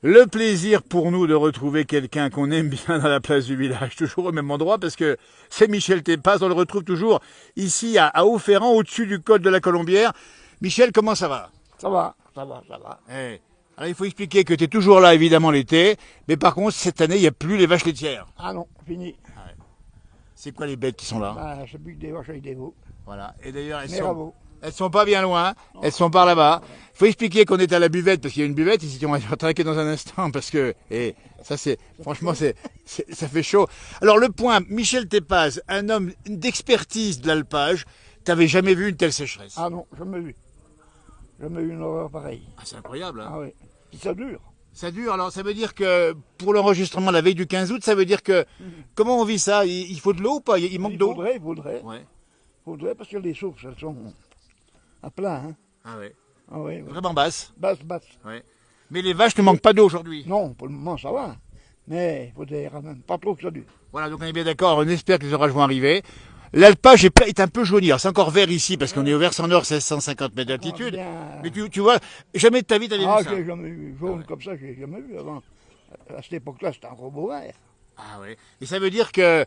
Le plaisir pour nous de retrouver quelqu'un qu'on aime bien dans la place du village, toujours au même endroit, parce que c'est Michel Tépaz, on le retrouve toujours ici à Haut-Ferrand, au-dessus du col de la Colombière. Michel, comment ça va? Ça va, ça va, ça va. Alors il faut expliquer que tu es toujours là évidemment l'été, mais par contre cette année il n'y a plus les vaches laitières. Ah non, fini. C'est quoi les bêtes qui sont là? Bah, c'est plus que des vaches avec des veaux. Voilà. Et d'ailleurs elles sont pas bien loin, elles sont par là-bas. Il faut expliquer qu'on est à la buvette, parce qu'il y a une buvette ici, on va se traquer dans un instant, parce que, ça c'est, franchement ça fait chaud. Alors le point, Michel Tépaz, un homme d'expertise de l'alpage, t'avais jamais vu une telle sécheresse? Ah non, jamais vu. Jamais vu une horreur pareille. Ah, c'est incroyable, hein? Ah oui. Puis ça dure. Ça dure, alors ça veut dire que pour l'enregistrement la veille du 15 août, ça veut dire que, comment on vit ça? Il faut de l'eau ou pas? Il manque d'eau? Il faudrait. Ouais. Faudrait parce que les sources, elles sont à plat. Hein. Ah ouais. Ah oui, oui. Vraiment basse. Basse. Ouais. Mais les vaches ne manquent pas d'eau aujourd'hui. Non, pour le moment ça va. Mais il faudrait quand même pas trop que ça dure. Voilà, donc on est bien d'accord, on espère que les orages vont arriver. L'alpage est un peu jauni, alors c'est encore vert ici parce qu'on est au versant nord, 1650 mètres d'altitude. Mais tu vois, jamais de ta vie t'avais vu ça. J'ai jamais vu jaune comme ça, j'ai jamais vu avant. À cette époque-là, c'était un robot vert. Ah ouais. Et ça veut dire que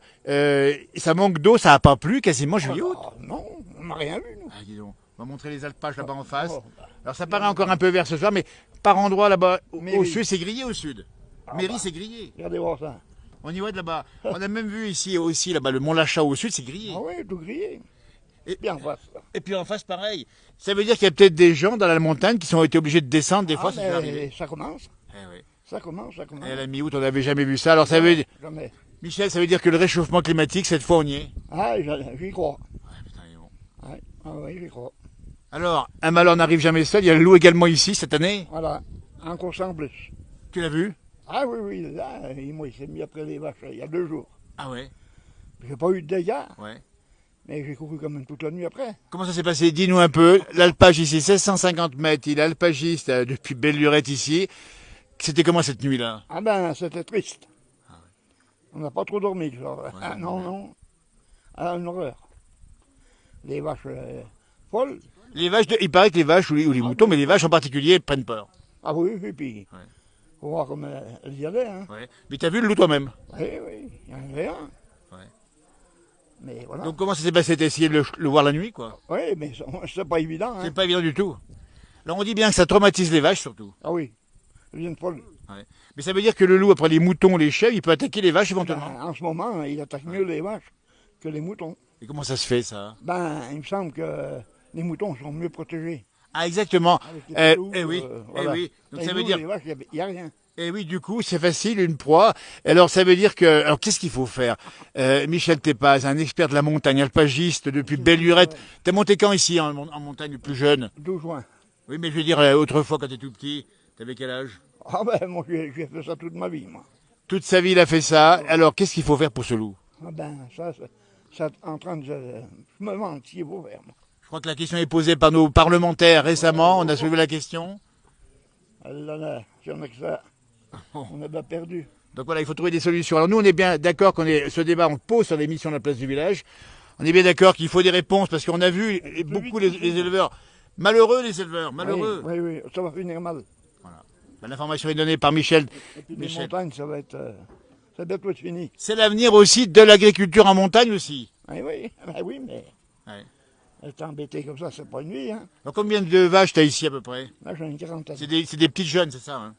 ça manque d'eau, ça n'a pas plu quasiment juillet août. Non, on n'a rien vu, nous. Ah, dis donc. On va montrer les alpages là-bas en face. Bah. Alors ça paraît encore un peu vert ce soir, mais par endroits là-bas, au sud, c'est grillé au sud. Mairie, bah. c'est grillé. Regardez voir ça. On y voit de là-bas. On a même vu ici aussi, là-bas, le Mont Lachat au sud, c'est grillé. Ah oui, tout grillé. Et bien en face. Et puis en face, pareil. Ça veut dire qu'il y a peut-être des gens dans la montagne qui ont été obligés de descendre. Des fois, ça peut arriver. Ça commence. Oui. Ça commence. Et à la mi-août, on n'avait jamais vu ça. Alors ça veut dire... Jamais. Michel, ça veut dire que le réchauffement climatique, cette fois, on y est. Ah, j'y crois. Putain, il est bon. Ah oui, j'y crois. Alors, un malheur n'arrive jamais seul. Il y a le loup également ici cette année. Voilà, encore sans plus. Tu l'as vu? Ah oui, là, moi, il s'est mis après les vaches, il y a 2 jours. Ah ouais. J'ai pas eu de dégâts, Ouais. mais j'ai couru quand même toute la nuit après. Comment ça s'est passé? Dis-nous un peu. L'alpage ici, 1650 mètres. Il est alpagiste depuis Belle-Lurette ici. C'était comment cette nuit-là? Ah ben, c'était triste. On n'a pas trop dormi, genre. Ah non. Ah, une horreur. Les vaches folles. Les vaches, il paraît que les vaches ou les moutons, mais les vaches en particulier prennent peur. Ah oui, et puis, faut voir comment elles y allaient. Hein. Ouais. Mais t'as vu le loup toi-même? Oui, il y en avait un. Ouais. Mais voilà. Donc comment ça s'est passé? T'as essayé de le voir la nuit, quoi? Oui, mais c'est pas évident. Hein. C'est pas évident du tout. Alors on dit bien que ça traumatise les vaches surtout. Ah oui, elles viennent folles. Ouais. Mais ça veut dire que le loup, après les moutons, les chèvres, il peut attaquer les vaches éventuellement. Ben, en ce moment, il attaque mieux les vaches que les moutons. Et comment ça se fait ça? Ben, il me semble que les moutons sont mieux protégés. Ah exactement. Loups, Oui. voilà. Oui. Donc Les ça veut loups, dire. les vaches, il n'y a rien. Et oui, du coup, c'est facile, une proie. Alors, ça veut dire que... Alors, qu'est-ce qu'il faut faire? Michel Tépaz, un expert de la montagne, alpagiste depuis Belle-Lurette. T'es monté quand ici, en montagne, le plus jeune? 12 juin. Oui, mais je veux dire, autrefois, quand t'étais tout petit, t'avais quel âge? Ah ben, moi, j'ai fait ça toute ma vie, moi. Toute sa vie, il a fait ça. Alors, qu'est-ce qu'il faut faire pour ce loup? Ah ben, ça en train de... Je me demande ce qu'il faut faire, moi. Je crois que la question est posée par nos parlementaires récemment. On a soulevé la question. Là, si on a que ça, on est bien perdu. Donc voilà, il faut trouver des solutions. Alors nous, on est bien d'accord ce débat, on le pose sur l'émission de la place du village. On est bien d'accord qu'il faut des réponses parce qu'on a vu beaucoup les éleveurs. Malheureux, les éleveurs, malheureux. Oui, ça va finir mal. Voilà. Ben, l'information est donnée par Michel. Et puis les montagnes, ça va bientôt être fini. C'est l'avenir aussi de l'agriculture en montagne aussi. Oui, mais... Ouais. Être embêté comme ça, c'est pas une vie, hein. Alors combien de vaches t'as ici à peu près? Là, j'en ai une quarantaine. C'est des petites jeunes, c'est ça, hein?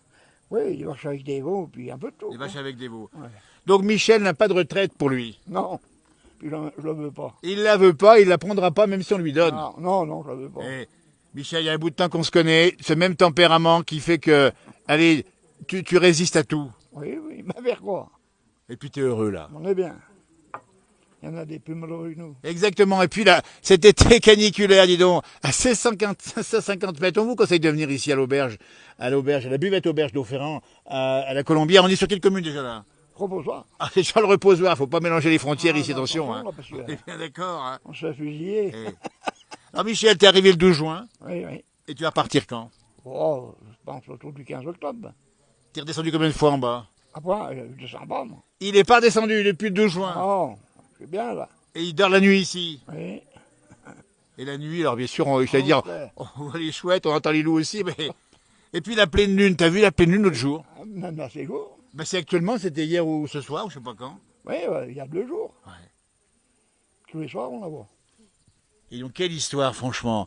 Oui, des vaches avec des veaux, puis un peu de tout. Des vaches avec des veaux. Ouais. Donc Michel n'a pas de retraite pour lui. Non, puis je ne veux pas. Il la veut pas, il la prendra pas même si on lui donne. Non, je ne veux pas. Michel, il y a un bout de temps qu'on se connaît, ce même tempérament qui fait que, allez, tu résistes à tout. Oui, mais vers quoi? Et puis tu es heureux là. On est bien. Il y en a des plus malheureux que nous. Exactement. Et puis là, cet été caniculaire, dis donc, à 1650 mètres, on vous conseille de venir ici à l'auberge, à la buvette auberge d'Haut-Ferrand, à la Colombière. On est sur quelle commune déjà là? Reposoir. Ah, c'est sur le reposoir, faut pas mélanger les frontières ici, attention. Là, parce que, On est bien d'accord. Hein. on se fait fusiller. Alors Michel, t'es arrivé le 12 juin, Oui. et tu vas partir quand? Oh, je pense autour du 15 octobre. T'es redescendu combien de fois en bas? Après, je descends pas, moi. Il n'est pas descendu depuis le 12 juin. Oh, je suis bien là. Et il dort la nuit ici. Oui. Et la nuit, alors bien sûr, on voit les chouettes, on entend les loups aussi, mais... Et puis la pleine lune, t'as vu la pleine lune l'autre jour? Même assez jour. Ben, c'est actuellement, c'était hier ou ce soir, ou je sais pas quand. Oui, il y a 2 jours. Ouais. Tous les soirs, on la voit. Et donc, quelle histoire, franchement.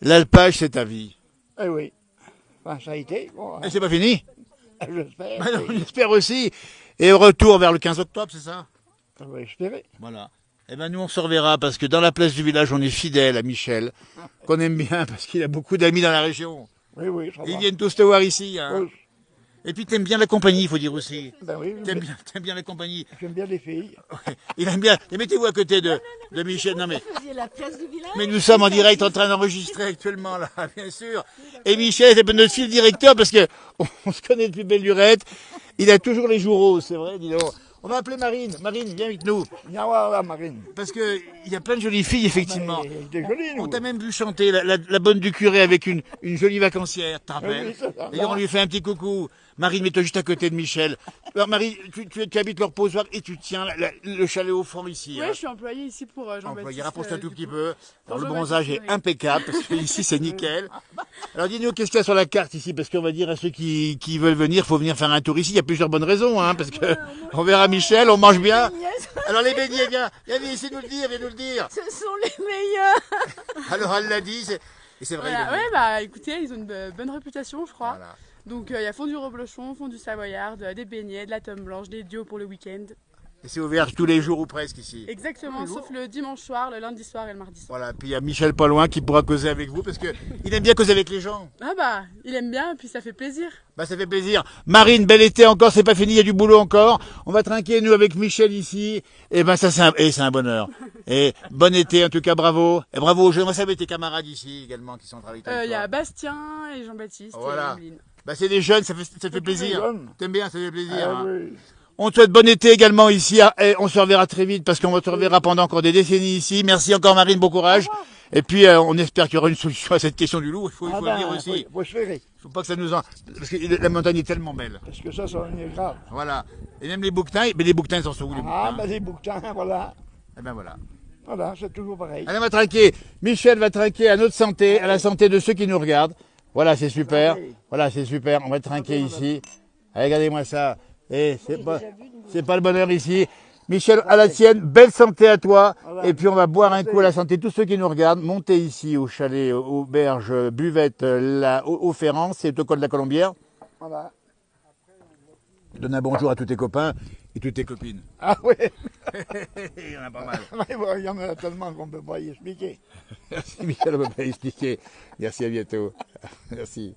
L'alpage, c'est ta vie. Eh oui. Enfin, ça a été. Bon, Et c'est pas fini? j'espère. Ben non, j'espère aussi. Et retour vers le 15 octobre, c'est ça? On va espérer. Voilà. Eh ben nous on se reverra parce que dans la place du village on est fidèle à Michel, qu'on aime bien parce qu'il a beaucoup d'amis dans la région. Oui, oui, ça Ils va. viennent tous te voir ici. Hein. Oui. Et puis t'aimes bien la compagnie, il faut dire aussi. Ben oui, T'aimes bien la compagnie. j'aime bien les filles. Ouais. Il aime bien. Et mettez-vous à côté de Michel. Non mais, Vous faisiez la place du village. mais nous sommes en direct en train d'enregistrer actuellement là, bien sûr. Et Michel c'est notre fil directeur parce que on se connaît depuis belle lurette. Il a toujours les joues roses, c'est vrai, dis donc. On va appeler Marine. Marine, viens avec nous. Viens voir la Marine. Parce que il y a plein de jolies filles, effectivement. Elle est jolie, nous. On t'a même vu chanter la bonne du curé avec une jolie vacancière, t'as rappelles? Oui, c'est ça. D'ailleurs, on lui fait un petit coucou. Marine, mets-toi juste à côté de Michel. Alors, Marie, tu habites leur posoir et tu tiens le chalet au fond ici. Oui, hein. je suis employée ici pour Jean-Baptiste. Employé, rapproche-toi un tout du petit coup. peu. Alors, le Bonjour, bronzage est Baptiste, oui. impeccable parce que ici c'est nickel. Alors dis-nous qu'est-ce qu'il y a sur la carte ici parce qu'on va dire à ceux qui veulent venir, faut venir faire un tour ici. Il y a plusieurs bonnes raisons, hein, parce que on verra Michel, on mange bien. Alors les beignets, viens ici nous le dire, viens nous le dire. Ce sont les meilleurs. Alors elle l'a dit, et c'est vrai. Voilà. il l'a dit. Ouais, bah écoutez, ils ont une bonne réputation, je crois. Voilà. Donc il y a fondue reblochon, fondue savoyarde, des beignets, de la tome blanche, des duos pour le week-end. Et c'est ouvert tous les jours ou presque ici. Exactement, sauf le dimanche soir, le lundi soir et le mardi soir. Voilà, puis il y a Michel pas loin qui pourra causer avec vous parce que il aime bien causer avec les gens. Ah bah, il aime bien, puis ça fait plaisir. Bah ça fait plaisir. Marine, bel été encore, c'est pas fini, il y a du boulot encore. On va trinquer nous avec Michel ici. Et ben ça c'est un bonheur. Et bon été en tout cas, bravo. Et bravo aux jeunes. Moi ça va tes camarades ici également qui sont travaillés avec Il y toi. a Bastien et Jean-Baptiste Voilà. et Emeline. Bah c'est des jeunes, ça fait plaisir. jeunes. T'aimes bien, ça fait plaisir. Ah, hein. oui. On te souhaite bon été également ici. Et on se reverra très vite parce qu'on se reverra pendant encore des décennies ici. Merci encore Marine, bon courage. Et puis on espère qu'il y aura une solution à cette question du loup. Il faut venir aussi. Faut espérer. Faut pas que ça nous en... Parce que la montagne est tellement belle. Parce que ça en est grave. Voilà. Et même les bouquetins, mais les bouquetins ils sont où les Ah, bouquetins ben les bouquetins, voilà. Eh ben voilà. Voilà, c'est toujours pareil. Allez, on va trinquer. Michel va trinquer à notre santé, à la santé de ceux qui nous regardent. Voilà, c'est super. Allez. Voilà, c'est super. On va trinquer ici. Allez, regardez-moi ça. Et c'est pas le bonheur ici. Michel, à la tienne, belle santé à toi. Voilà. Et puis on va boire un coup à la santé de tous ceux qui nous regardent. Montez ici au chalet, auberge, buvette, au Ferrand, c'est au col de la Colombière. Voilà. Donne un bonjour à tous tes copains et toutes tes copines. Ah oui. Il y en a pas mal. Mais bon, il y en a tellement qu'on ne peut pas y expliquer. Merci Michel, on ne peut pas expliquer. Merci, à bientôt. Merci.